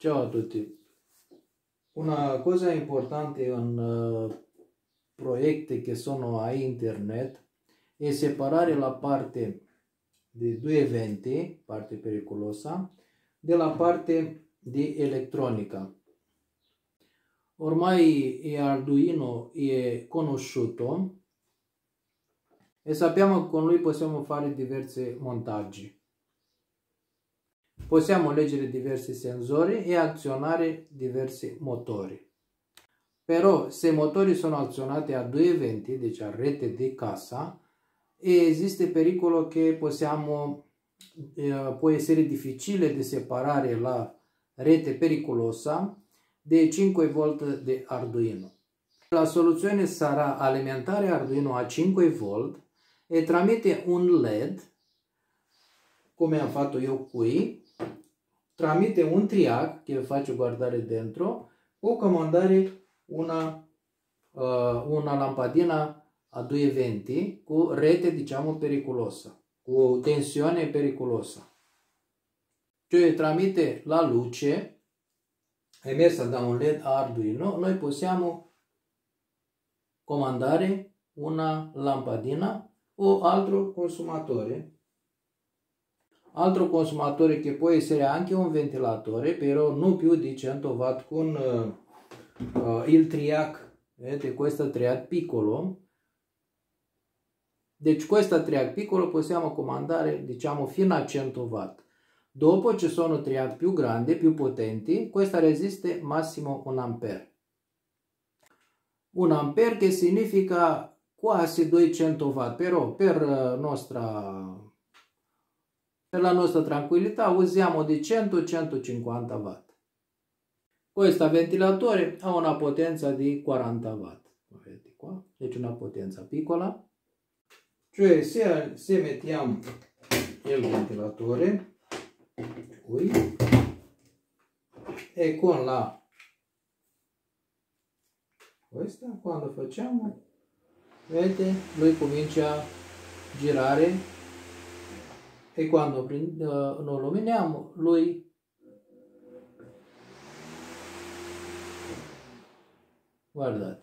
Ciao a tutti. Una cosa importante in proiecti che sono a internet è separare la parte di 220, parte pericolosa, dalla parte di elettronica. Ormai Arduino è conosciuto e sappiamo che con lui possiamo fare diversi montaggi. Possiamo leggere diversi sensori e azionare diversi motori. Però se i motori sono azionati a 220, deci a rete di casa, esiste pericolo che può essere difficile di separare la rete pericolosa dei 5 volt di Arduino. La soluzione sarà alimentare Arduino a 5 volt e tramite un LED, come ho fatto io qui, tramite un triac che vi faccio guardare dentro, può comandare una lampadina a 220 cu rete, diciamo, periculosa, cu tensione periculosa. Cioè tramite la luce emessa da un LED Arduino noi possiamo comandare una lampadina o altro consumatore. Altro consumatore che può essere anche un ventilatore, però non più di 100 watt con il triac. Vedete, questo triac piccolo. Deci questo triac piccolo possiamo comandare, diciamo, fino a 100 watt. Dopo ci sono triac più grandi, più potenti. Questa resiste massimo 1 ampere. 1 ampere che significa quasi 200 watt, però per la nostra tranquillità usiamo di 100-150 watt. Questo ventilatore ha una potenza di 40 watt. Vedete qua? Deci una potenza piccola. Cioè se mettiamo il ventilatore qui e con la questa, quando facciamo, vedete, lui comincia a girare. E quando lo illuminiamo, lui guardate.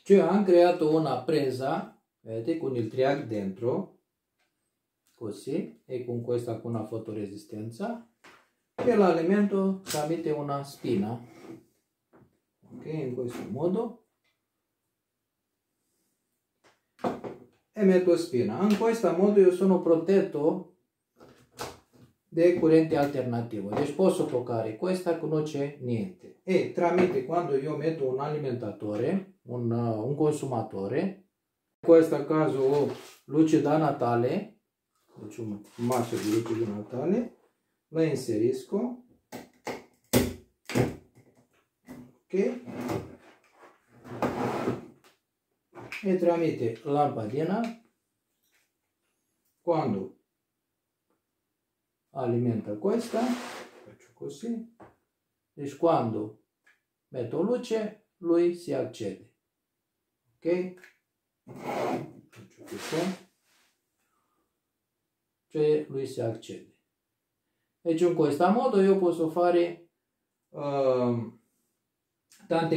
Cioè hanno creato una presa, vedete, con il triac dentro, così, e con questa con una fotoresistenza, e l'alimento tramite una spina, ok, in questo modo. E metto spina. In questo modo io sono protetto da corrente alternativa. Deci posso toccare questa che non c'è niente. E tramite quando io metto un alimentatore, un consumatore, in questo caso ho luce da Natale, deci un mazzo di luce di Natale, la inserisco, ok? E tramite lampadina, quando alimenta questa, faccio così, deci quando metto luce, lui si accende, ok? Faccio così, cioè lui si accende. Deci in questo modo io posso fare tante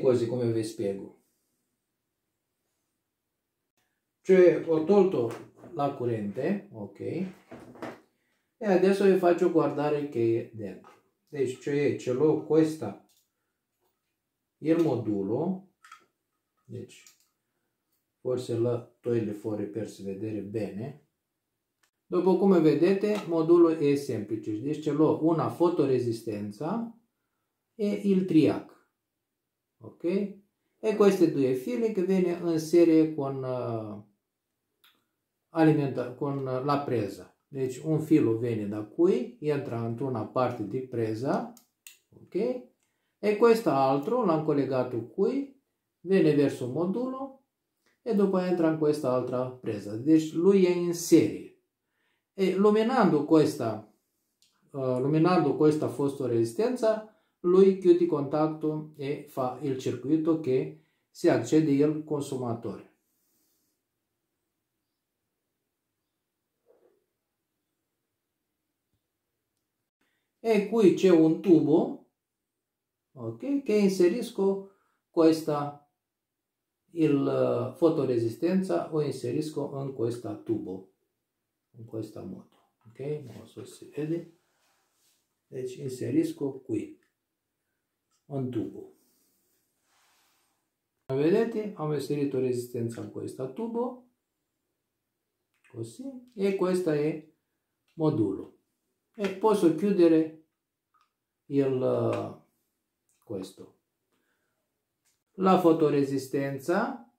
cose, come vi spiego. Cioè ho tolto la corrente, ok, e adesso vi faccio guardare che è dentro. Deci cioè ce l'ho questa, il modulo, deci forse la toglie fuori per si vedere bene. Dopo, come vedete, il modulo è semplice, deci ce l'ho una fotoresistenza e il triac, ok, e queste due fili che viene in serie con con la presa. Deci un filo viene da qui, entra într-una parte di presa, ok? E quest'altro l'hanno collegato qui, viene verso modulo e dopo entra in quest'altra presa. Deci lui è in serie. E illuminando questa fotoresistenza, lui chiude il contatto e fa il circuito che si accede il consumatore. E qui c'è un tubo, ok, che inserisco questa, il fotoresistenza o inserisco in questo tubo, in questo modo, ok, non so se si vede, deci inserisco qui, un tubo. Vedete, ho inserito resistenza in questo tubo, così, e questo è modulo. E posso chiudere questo. La fotoresistenza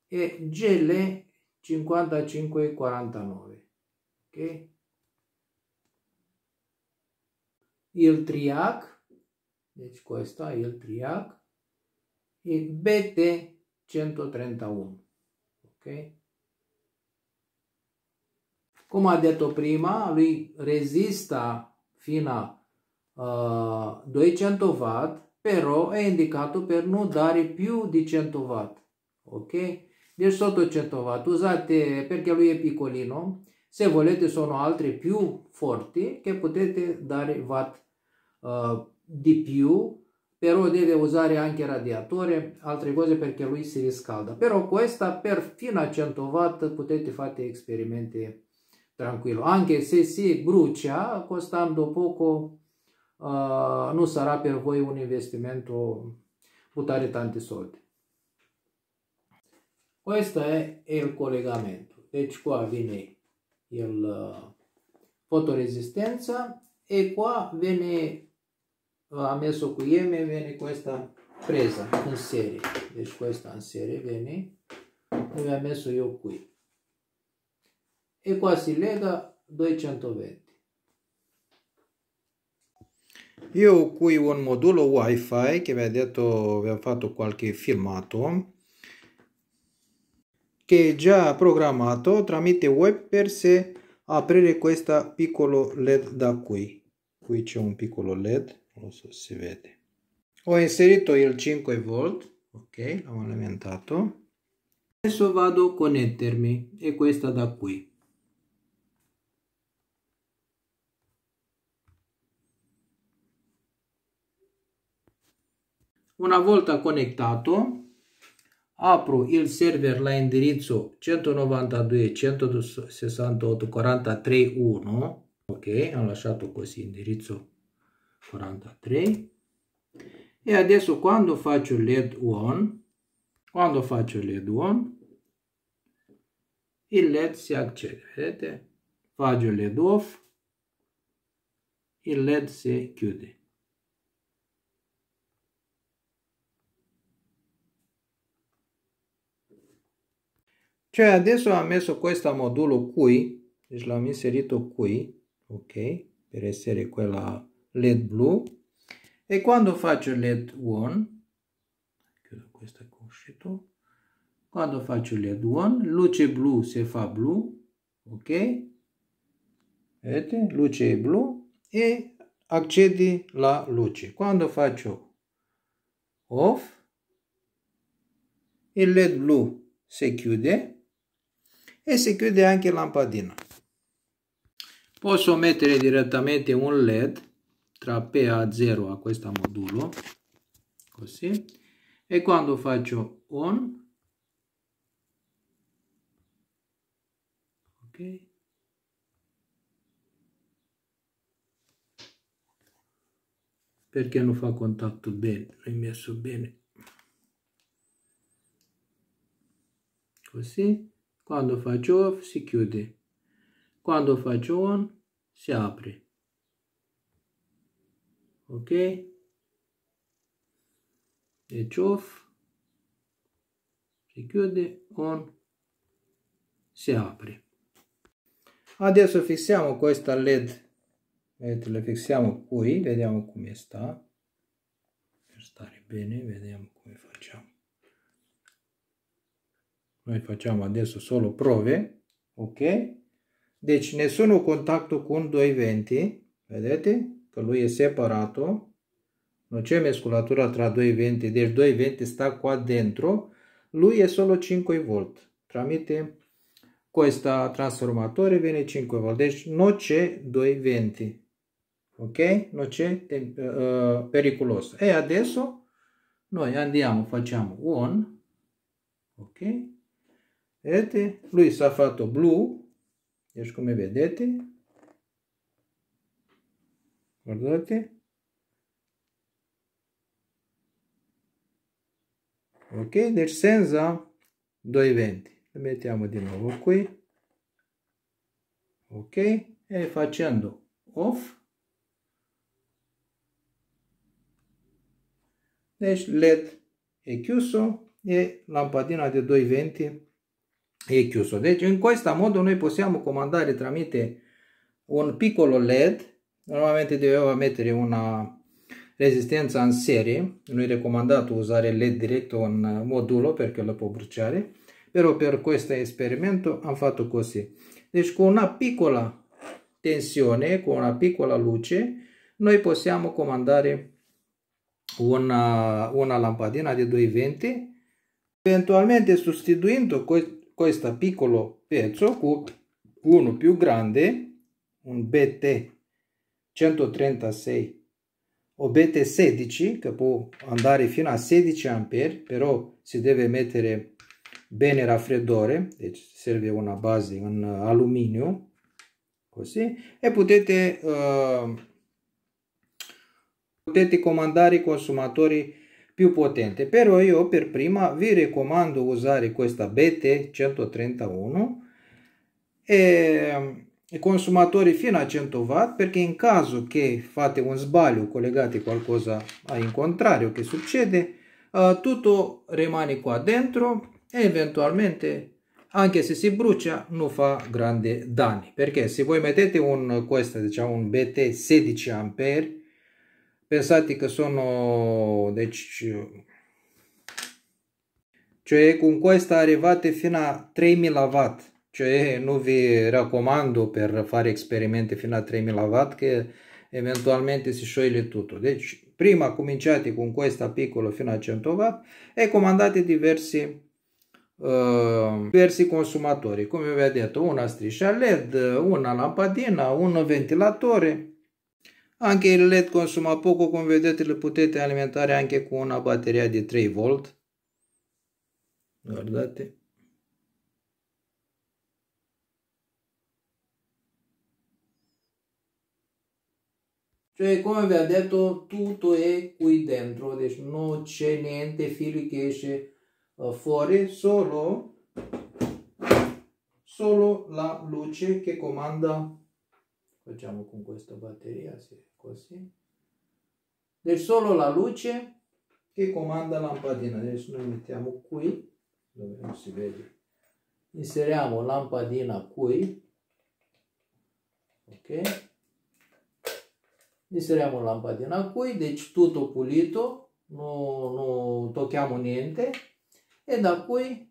è GL5549, ok? Il triac, deci questo è il triac, e BT131, ok? Come ha detto prima, lui resista fino a 200 watt, però è indicato per non dare più di 100 watt, ok? Deci sotto 100 watt, usate, perché lui è piccolino, se volete sono altri più forti che potete dare watt di più, però deve usare anche radiatore, altre cose perché lui si riscalda. Però questa fino a 100 watt potete fare esperimenti tranquillo, anche se si brucia, costando poco, non sarà per voi un investimento buttare tanti soldi. Questo è il collegamento, deci qua viene il fotoresistenza e qua viene, ha messo qui M, viene questa presa in serie, deci questa in serie viene, e mi ha messo io qui. E qua si lega 220. Io ho qui un modulo wifi che vi ha detto, vi ho fatto qualche filmato, che è già programmato tramite web per se aprire questo piccolo LED da qui. Qui c'è un piccolo LED, non so se si vede. Ho inserito il 5 volt, ok, l'ho alimentato. Adesso vado a connettermi e questa da qui. Una volta connettato, apro il server alla indirizzo 192.168.43.1, ok, ho lasciato così indirizzo 43, e adesso quando faccio LED on, il LED si accende, vedete? Faccio LED off, il LED si chiude. Cioè adesso ho messo questo modulo qui, deci l'ho inserito qui, ok, per essere quella LED blu, e quando faccio LED on, chiudo questo che è uscito, quando faccio LED on, luce blu si fa blu, ok, vedete, luce blu e accedi la luce. Quando faccio off, il LED blu si chiude e si chiude anche la lampadina. Posso mettere direttamente un LED tra PA0 a questo modulo, così, e quando faccio on, ok, perché non fa contatto bene, l'ho messo bene, così, quando faccio off si chiude, quando faccio on si apre, ok, e off si chiude, on si apre. Adesso fissiamo questa LED, vedete, le fissiamo qui, vediamo come sta, per stare bene, vediamo come facciamo. Noi facciamo adesso solo prove, ok? Deci nessun contatto con 220, vedete che lui è separato, non c'è mescolatura tra 220, deci 220 sta qua dentro, lui è solo 5 volt, tramite questo trasformatore viene 5 volt, deci non c'è 220, ok? Non c'è pericoloso. E adesso noi andiamo, facciamo on, ok? Vedete? Lui s-a fatto blu, deci come vedete, guardate, ok? Deci senza 220. Lo mettiamo di nuovo qui, ok? E facendo off, deci LED è chiuso e lampadina di 220 è chiuso. Deci in questo modo noi possiamo comandare tramite un piccolo LED. Normalmente doveva mettere una resistenza in serie, non è raccomandato usare LED diretto in modulo perché lo può bruciare, però per questo esperimento hanno fatto così. Deci con una piccola tensione, con una piccola luce, noi possiamo comandare una lampadina di 220, eventualmente sostituendo questo piccolo pezzo con uno più grande, un BT 136 o BT 16 che può andare fino a 16 A, però si deve mettere bene raffreddore, serve una base in alluminio, così, e potete comandare i consumatori più potenti. Però io per prima vi raccomando usare questa BT 131 e i consumatori fino a 100 watt, perché in caso che fate un sbaglio, collegate qualcosa in contrario, che succede, tutto rimane qua dentro e eventualmente anche se si brucia non fa grandi danni, perché se voi mettete questo, diciamo un BT 16 A, pensate che sono, cioè con questa arrivate fino a 3000 watt. Cioè non vi raccomando per fare esperimenti fino a 3000 watt che eventualmente si scioglie tutto. Deci, prima cominciate con questa piccola fino a 100 watt e comandate diversi consumatori. Come vi ho detto, una striscia LED, una lampadina, un ventilatore. Anche il LED consuma poco, come vedete, le potete alimentare anche con una batteria di 3 volt. Guardate. Cioè, come vi ho detto, tutto è qui dentro, deci non c'è niente fili che esce fuori, solo la luce che comanda. Facciamo con questa batteria, sì, così. Deci solo la luce che comanda la lampadina. Adesso noi mettiamo qui, dove non si vede. Inseriamo lampadina qui, ok? Inseriamo lampadina qui, deci tutto pulito, non tocchiamo niente, e da qui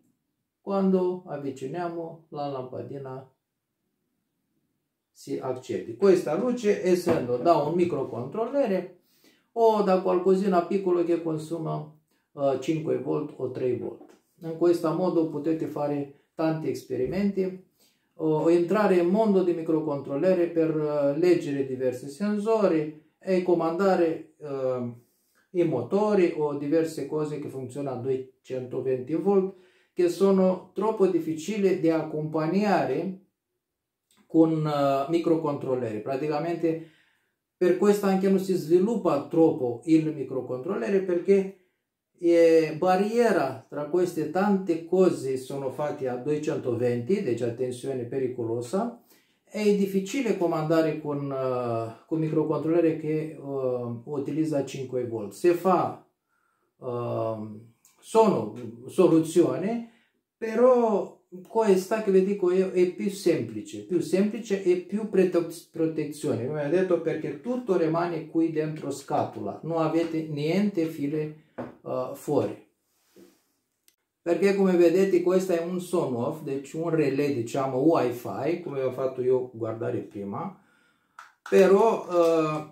quando avviciniamo la lampadina si accende. Questa luce, essendo da un microcontrollere o da qualcosina piccolo che consuma 5 volt o 3 volt. In questo modo potete fare tanti esperimenti o entrare in mondo di microcontrollere per leggere diversi sensori e comandare i motori o diverse cose che funzionano a 220 volt, che sono troppo difficili da accompagnare con microcontrollere. Praticamente per questo anche non si sviluppa troppo il microcontrollere, perché barriera tra queste tante cose sono fatte a 220, deci a tensione pericolosa. È difficile comandare con microcontrollere che utilizza 5 volt. Se fa, sono soluzioni, però questa che vi dico io è più semplice e più protezione, come ho detto, perché tutto rimane qui dentro scatola, non avete niente file fuori. Perché come vedete questo è un son off, deci un relè, diciamo wifi, come ho fatto io guardare prima, però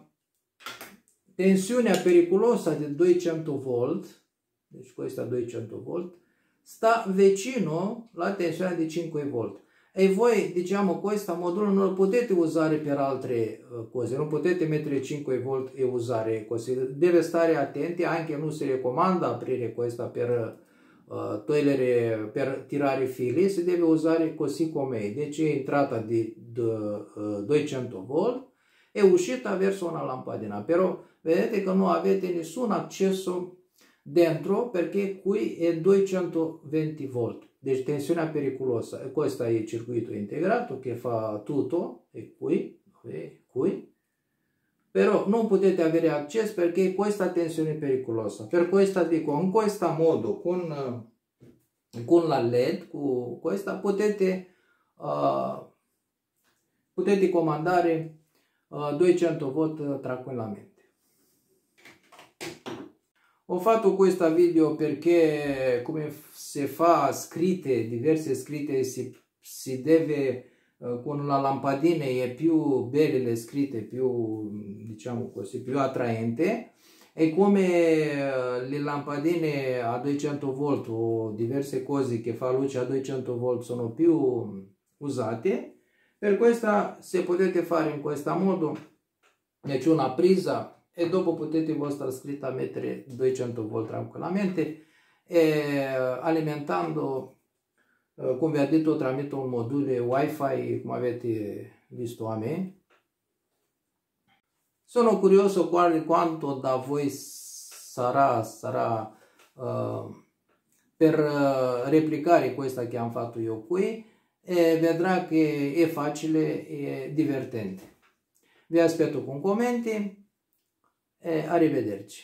tensione pericolosa di 200 volt, deci questa 200 volt, sta vicino alla tensione di 5 volt. e voi, diciamo, questo modulo non lo potete usare per altre cose, non potete mettere 5 volt e usare così, deve stare attenti, anche non si raccomanda aprire questa per togliere, per tirare fili, si deve usare così com'è, deci è entrata di 200 volt e uscita verso una lampadina, però vedete che non avete nessun accesso dentro perché qui è 220 volt, deci tensione pericolosa, e questo è il circuito integrato che fa tutto, e qui, però non potete avere accesso perché questa tensione è pericolosa, per questo dico, in questo modo, con la LED, con questa potete comandare 200 volt tranquillamente. Ho fatto questo video perché come si fa scritte, diverse scritte, si deve, con la lampadina è più belle le scritte, più, diciamo così, più attraente, e come le lampadine a 200 volt o diverse cose che fa luce a 200 volt sono più usate, per questo se potete fare in questo modo, deci una presa e dopo potete vostra scritta mettere 200 volt tranquillamente e alimentando, come vi ho detto, tramite un modulo wifi come avete visto a me. Sono curioso quanto da voi sarà per replicare questa che hanno fatto io qui, e vedrà che è facile e divertente. Vi aspetto con commenti e arrivederci.